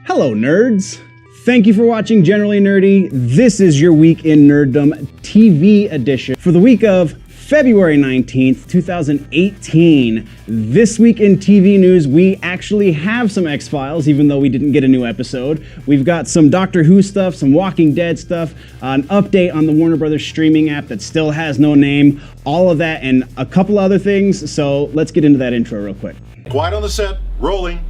Hello, nerds. Thank you for watching Generally Nerdy. This is your Week in Nerddom TV edition for the week of February 19th, 2018. This week in TV news, we actually have some X-Files, even though we didn't get a new episode. We've got some Doctor Who stuff, some Walking Dead stuff, an update on the Warner Brothers streaming app that still has no name, all of that and a couple other things. So let's get into that intro real quick. Quiet on the set, rolling.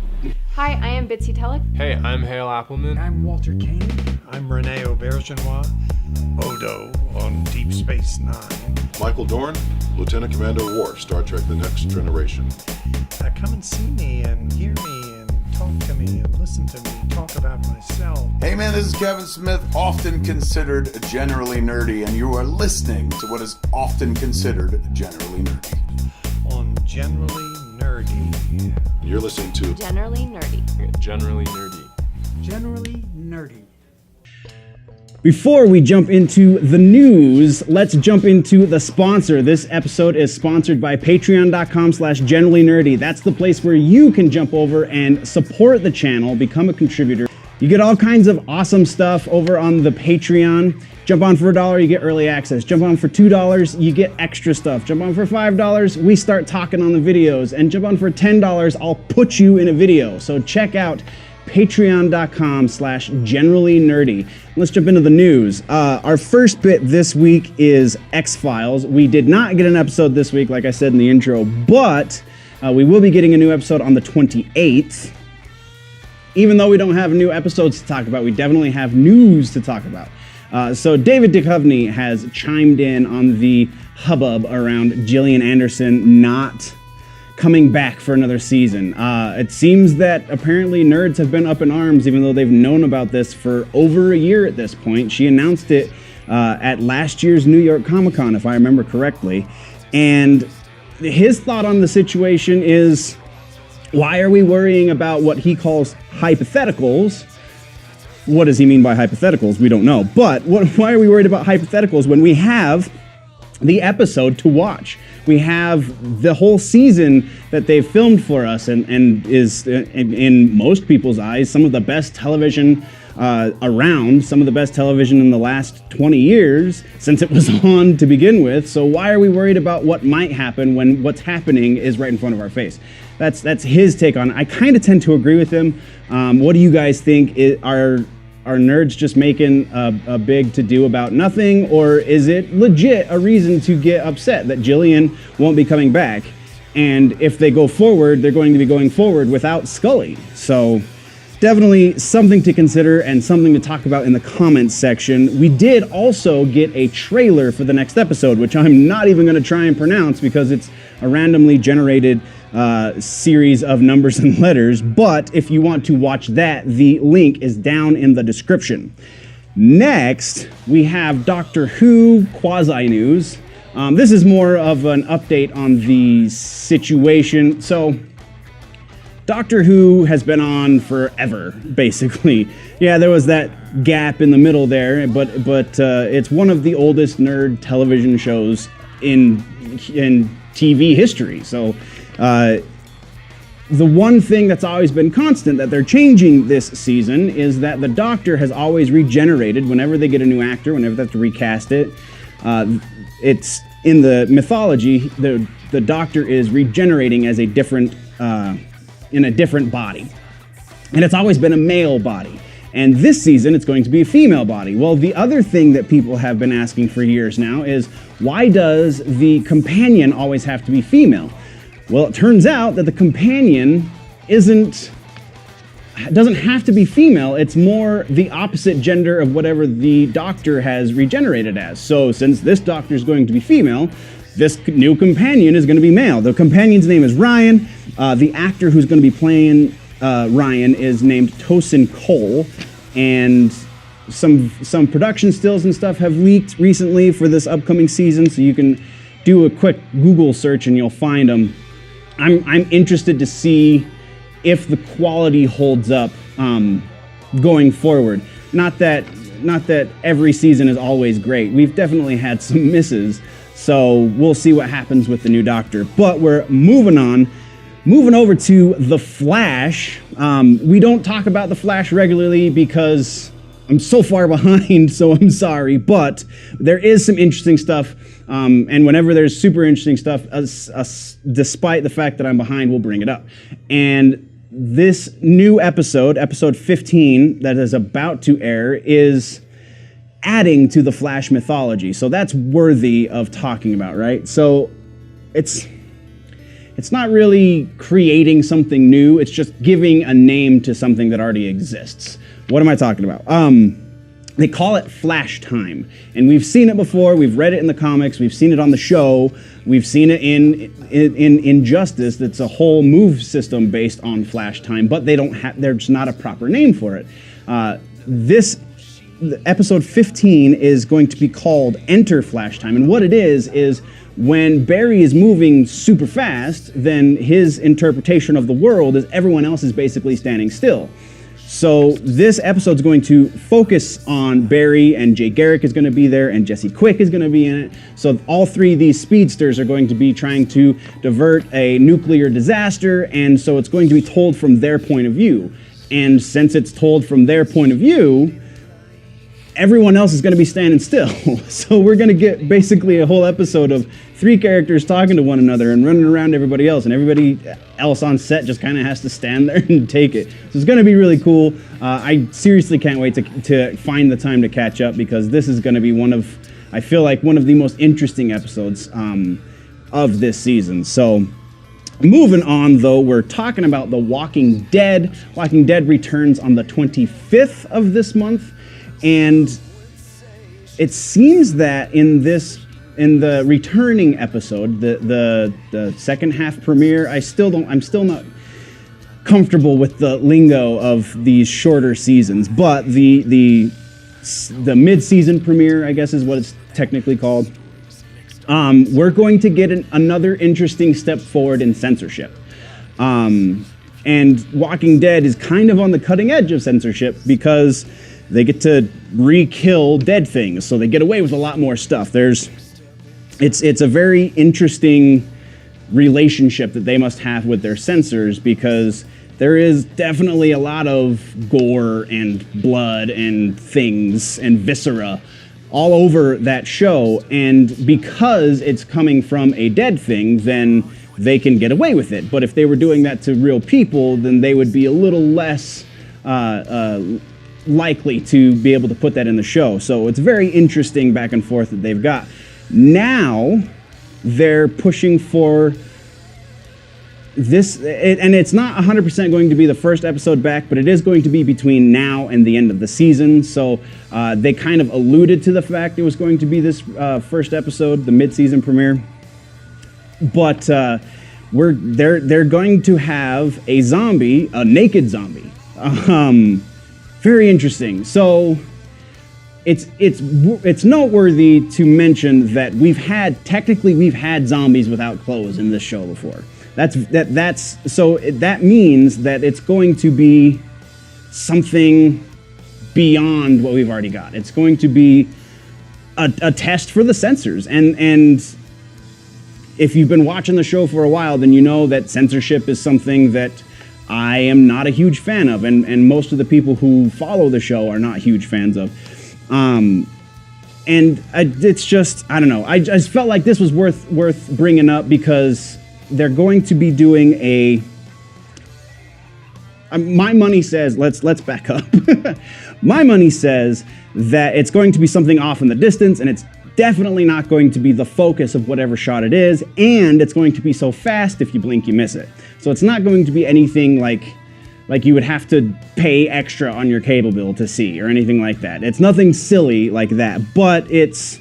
Hi, I am Bitsy Telek. Hey, I'm Hale Appleman. I'm Walter Kane. I'm Rene Aubergenois. Odo on Deep Space Nine. Michael Dorn, Lieutenant Commander Worf, Star Trek The Next Generation. Come and see me and hear me and talk to me and listen to me talk about myself. Hey man, this is Kevin Smith, often considered generally nerdy, and you are listening to what is often considered generally nerdy. On Generally Nerdy. You're listening to Generally Nerdy. Generally Nerdy. Generally nerdy. Before we jump into the news, let's jump into the sponsor. This episode is sponsored by patreon.com/generallynerdy. That's the place where you can jump over and support the channel, become a contributor. You get all kinds of awesome stuff over on the Patreon. Jump on for $1, you get early access. Jump on for $2, you get extra stuff. Jump on for $5, we start talking on the videos. And jump on for $10, I'll put you in a video. So check out patreon.com/generallynerdy. Let's jump into the news. Our first bit this week is X-Files. We did not get an episode this week, like I said in the intro, but we will be getting a new episode on the 28th. Even though we don't have new episodes to talk about, we definitely have news to talk about. So David Duchovny has chimed in on the hubbub around Jillian Anderson not coming back for another season. It seems that apparently nerds have been up in arms, even though they've known about this for over a year at this point. She announced it at last year's New York Comic Con, if I remember correctly. And his thought on the situation is, why are we worrying about what he calls hypotheticals? What does he mean by hypotheticals? We don't know. But why are we worried about hypotheticals when we have the episode to watch? We have the whole season that they've filmed for us and is, in most people's eyes, some of the best television around, some of the best television in the last 20 years since it was on to begin with. So why are we worried about what might happen when what's happening is right in front of our face? That's his take on it. I kind of tend to agree with him. What do you guys think? Are nerds just making a big to-do about nothing, or is it legit a reason to get upset that Jillian won't be coming back? And if they go forward, they're going to be going forward without Scully. So definitely something to consider and something to talk about in the comments section. We did also get a trailer for the next episode, which I'm not even going to try and pronounce because it's a randomly generated series of numbers and letters, but if you want to watch that, the link is down in the description. Next, we have Doctor Who quasi-news. This is more of an update on the situation. So, Doctor Who has been on forever, basically. Yeah, there was that gap in the middle there, but it's one of the oldest nerd television shows in TV history. So, the one thing that's always been constant that they're changing this season is that the Doctor has always regenerated whenever they get a new actor, whenever they have to recast it. It's in the mythology, the Doctor is regenerating as a different, in a different body. And it's always been a male body. And this season, it's going to be a female body. Well, the other thing that people have been asking for years now is, why does the companion always have to be female? Well, it turns out that the companion doesn't have to be female. It's more the opposite gender of whatever the Doctor has regenerated as. So since this Doctor is going to be female, this new companion is going to be male. The companion's name is Ryan. The actor who's going to be playing Ryan is named Tosin Cole. And some production stills and stuff have leaked recently for this upcoming season, so you can do a quick Google search and you'll find them. I'm interested to see if the quality holds up going forward. Not that every season is always great. We've definitely had some misses, so we'll see what happens with the new Doctor. But we're moving on. Moving over to The Flash. We don't talk about The Flash regularly because I'm so far behind, so I'm sorry, but there is some interesting stuff, and whenever there's super interesting stuff, despite the fact that I'm behind, we'll bring it up. And this new episode 15, that is about to air, is adding to the Flash mythology, so that's worthy of talking about, right? So it's not really creating something new, it's just giving a name to something that already exists. What am I talking about? They call it Flash Time, and we've seen it before. We've read it in the comics. We've seen it on the show. We've seen it in Injustice. That's a whole move system based on Flash Time, but they don't have. There's not a proper name for it. This episode 15 is going to be called Enter Flash Time, and what it is when Barry is moving super fast, then his interpretation of the world is everyone else is basically standing still. So this episode's going to focus on Barry, and Jay Garrick is going to be there, and Jesse Quick is going to be in it. So all three of these speedsters are going to be trying to divert a nuclear disaster, and so it's going to be told from their point of view. And since it's told from their point of view, everyone else is going to be standing still. So we're going to get basically a whole episode of three characters talking to one another and running around everybody else, and everybody else on set just kind of has to stand there and take it. So it's going to be really cool. I seriously can't wait to find the time to catch up, because this is going to be I feel like one of the most interesting episodes of this season. So moving on, though, we're talking about The Walking Dead. Walking Dead returns on the 25th of this month. And it seems that in the returning episode, the second half premiere, I'm still not comfortable with the lingo of these shorter seasons, but the mid-season premiere, I guess is what it's technically called. We're going to get another interesting step forward in censorship. And Walking Dead is kind of on the cutting edge of censorship because they get to re-kill dead things, so they get away with a lot more stuff. It's a very interesting relationship that they must have with their censors, because there is definitely a lot of gore and blood and things and viscera all over that show, and because it's coming from a dead thing, then they can get away with it. But if they were doing that to real people, then they would be a little less likely to be able to put that in the show. So it's very interesting back and forth that they've got. Now they're pushing for this, and it's not 100% going to be the first episode back, but it is going to be between now and the end of the season. So they kind of alluded to the fact it was going to be this first episode, the mid-season premiere. But they're going to have a naked zombie. Very interesting. So it's noteworthy to mention that we've had zombies without clothes in this show before. That means that it's going to be something beyond what we've already got. It's going to be a test for the censors, and if you've been watching the show for a while, then you know that censorship is something that I am not a huge fan of, and most of the people who follow the show are not huge fans of. It's just, I don't know. I just felt like this was worth bringing up, because they're going to be doing my money says, let's back up. My money says that it's going to be something off in the distance, and it's definitely not going to be the focus of whatever shot it is, and it's going to be so fast if you blink you miss it. So it's not going to be anything like you would have to pay extra on your cable bill to see, or anything like that. It's nothing silly like that, but it's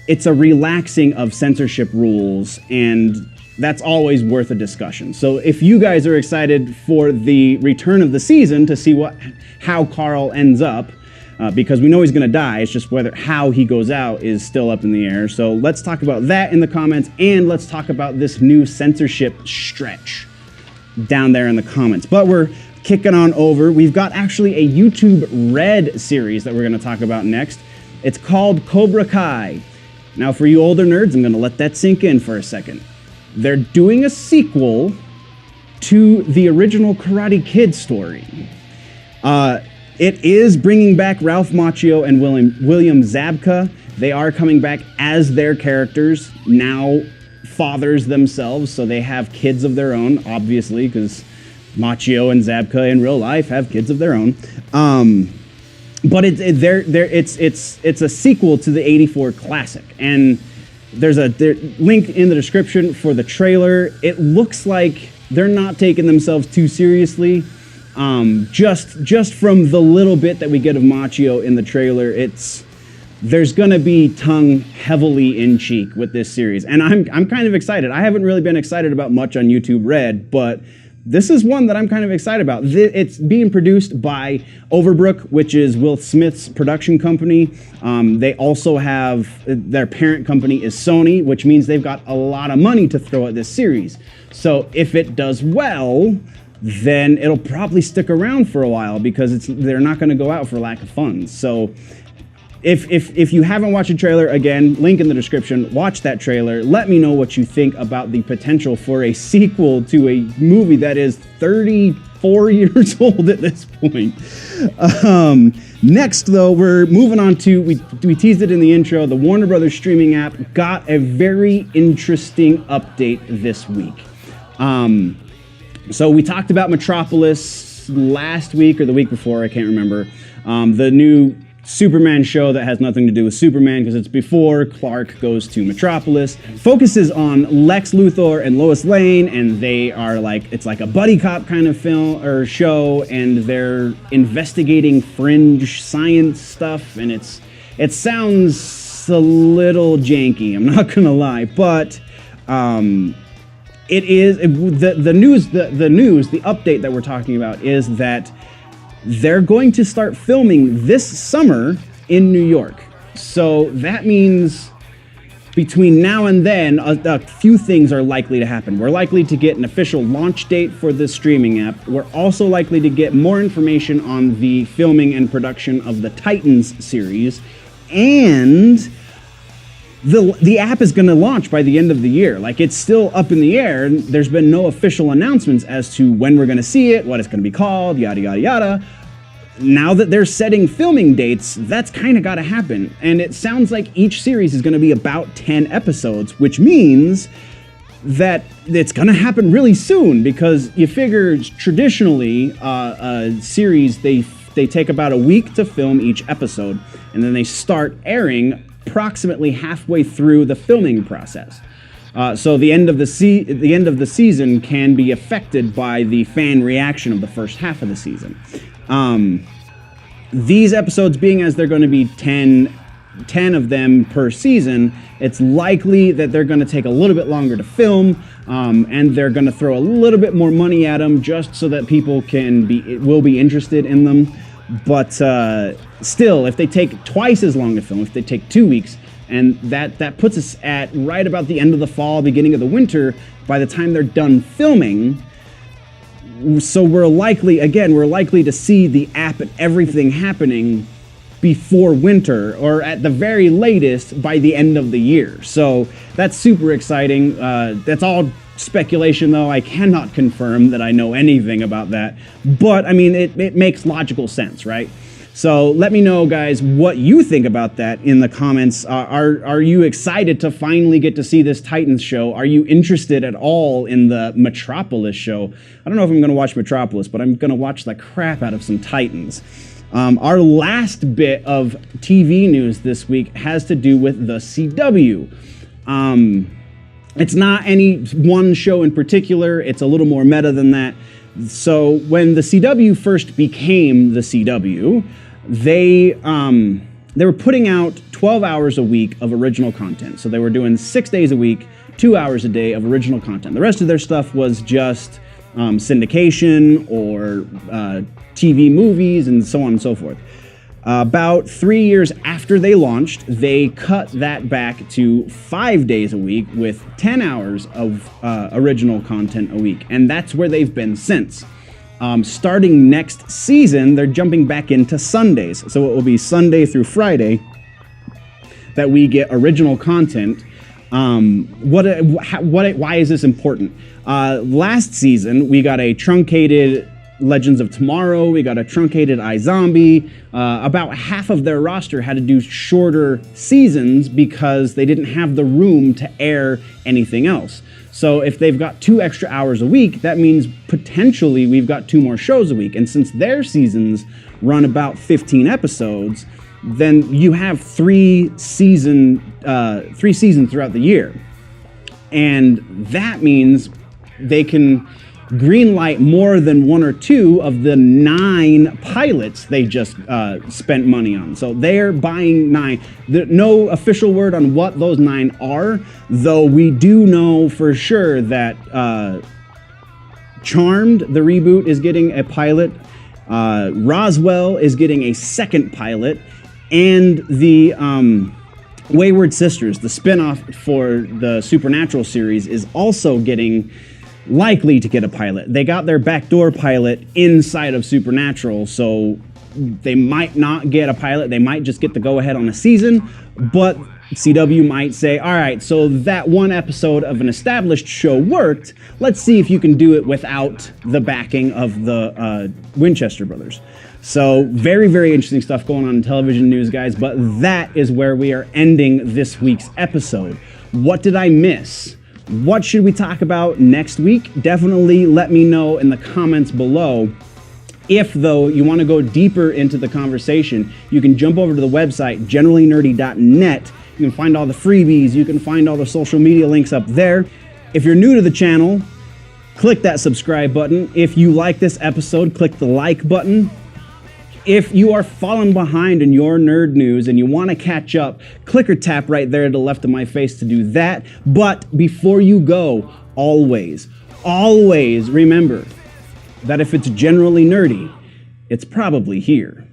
a relaxing of censorship rules, and that's always worth a discussion. So if you guys are excited for the return of the season to see how Carl ends up, because we know he's going to die, it's just how he goes out is still up in the air. So let's talk about that in the comments, and let's talk about this new censorship stretch down there in the comments. But we're kicking on over. We've got actually a YouTube Red series that we're going to talk about next. It's called Cobra Kai. Now, for you older nerds, I'm going to let that sink in for a second. They're doing a sequel to the original Karate Kid story. It is bringing back Ralph Macchio and William Zabka. They are coming back as their characters, now fathers themselves, so they have kids of their own, obviously, because Macchio and Zabka in real life have kids of their own. But it's a sequel to the '84 classic, and there's a link in the description for the trailer. It looks like they're not taking themselves too seriously. Just from the little bit that we get of Macchio in the trailer, there's gonna be tongue heavily in cheek with this series, and I'm kind of excited. I haven't really been excited about much on YouTube Red, but this is one that I'm kind of excited about. It's being produced by Overbrook, which is Will Smith's production company. They also have, their parent company is Sony, which means they've got a lot of money to throw at this series. So if it does well, then it'll probably stick around for a while because they're not going to go out for lack of funds. So if you haven't watched the trailer, again, link in the description, watch that trailer. Let me know what you think about the potential for a sequel to a movie that is 34 years old at this point. Next, though, we're moving on to, we teased it in the intro, the Warner Brothers streaming app got a very interesting update this week. So we talked about Metropolis last week or the week before, I can't remember. The new Superman show that has nothing to do with Superman because it's before Clark goes to Metropolis. Focuses on Lex Luthor and Lois Lane, and they are it's like a buddy cop kind of film or show, and they're investigating fringe science stuff, and it sounds a little janky, I'm not gonna lie, but it is the news, the update that we're talking about is that they're going to start filming this summer in New York. So that means between now and then, a few things are likely to happen. We're likely to get an official launch date for this streaming app. We're also likely to get more information on the filming and production of the Titans series. And the app is going to launch by the end of the year. It's still up in the air. There's been no official announcements as to when we're going to see it, what it's going to be called, yada, yada, yada. Now that they're setting filming dates, that's kind of got to happen. And it sounds like each series is going to be about 10 episodes, which means that it's going to happen really soon, because you figure traditionally a series, they take about a week to film each episode, and then they start airing approximately halfway through the filming process. So the end of the season can be affected by the fan reaction of the first half of the season. These episodes being as they're going to be 10 of them per season, it's likely that they're going to take a little bit longer to film, and they're going to throw a little bit more money at them just so that people will be interested in them. But still, if they take twice as long to film, if they take 2 weeks, and that puts us at right about the end of the fall, beginning of the winter, by the time they're done filming. So we're likely to see the app and everything happening before winter, or at the very latest by the end of the year. So that's super exciting. That's all speculation, though. I cannot confirm that I know anything about that. But I mean, it makes logical sense, right? So let me know, guys, what you think about that in the comments. Are you excited to finally get to see this Titans show? Are you interested at all in the Metropolis show? I don't know if I'm going to watch Metropolis, but I'm going to watch the crap out of some Titans. Our last bit of TV news this week has to do with the CW. It's not any one show in particular. It's a little more meta than that. So when the CW first became the CW, they were putting out 12 hours a week of original content. So they were doing 6 days a week, 2 hours a day of original content. The rest of their stuff was just syndication or TV movies and so on and so forth. About 3 years after they launched, they cut that back to 5 days a week with 10 hours of original content a week. And that's where they've been since. Starting next season, they're jumping back into Sundays. So it will be Sunday through Friday that we get original content. Why is this important? Last season, we got a truncated Legends of Tomorrow, we got a truncated iZombie. About half of their roster had to do shorter seasons because they didn't have the room to air anything else. So if they've got 2 extra hours a week, that means potentially we've got 2 more shows a week. And since their seasons run about 15 episodes, then you have 3 seasons throughout the year. And that means they can greenlight more than 1 or 2 of the 9 pilots they just spent money on. So they're buying 9. No official word on what those 9 are, though we do know for sure that Charmed, the reboot, is getting a pilot. Roswell is getting a 2nd pilot. And the Wayward Sisters, the spinoff for the Supernatural series, is also likely to get a pilot. They got their backdoor pilot inside of Supernatural, so they might not get a pilot. They might just get the go-ahead on a season, but CW might say, all right, so that 1 episode of an established show worked. Let's see if you can do it without the backing of the Winchester brothers. So very, very interesting stuff going on in television news, guys, but that is where we are ending this week's episode. What did I miss? What should we talk about next week? Definitely let me know in the comments below. If, though, you want to go deeper into the conversation, you can jump over to the website, generallynerdy.net. You can find all the freebies. You can find all the social media links up there. If you're new to the channel, click that subscribe button. If you like this episode, click the like button. If you are falling behind in your nerd news and you want to catch up, click or tap right there to the left of my face to do that. But before you go, always remember that if it's generally nerdy, it's probably here.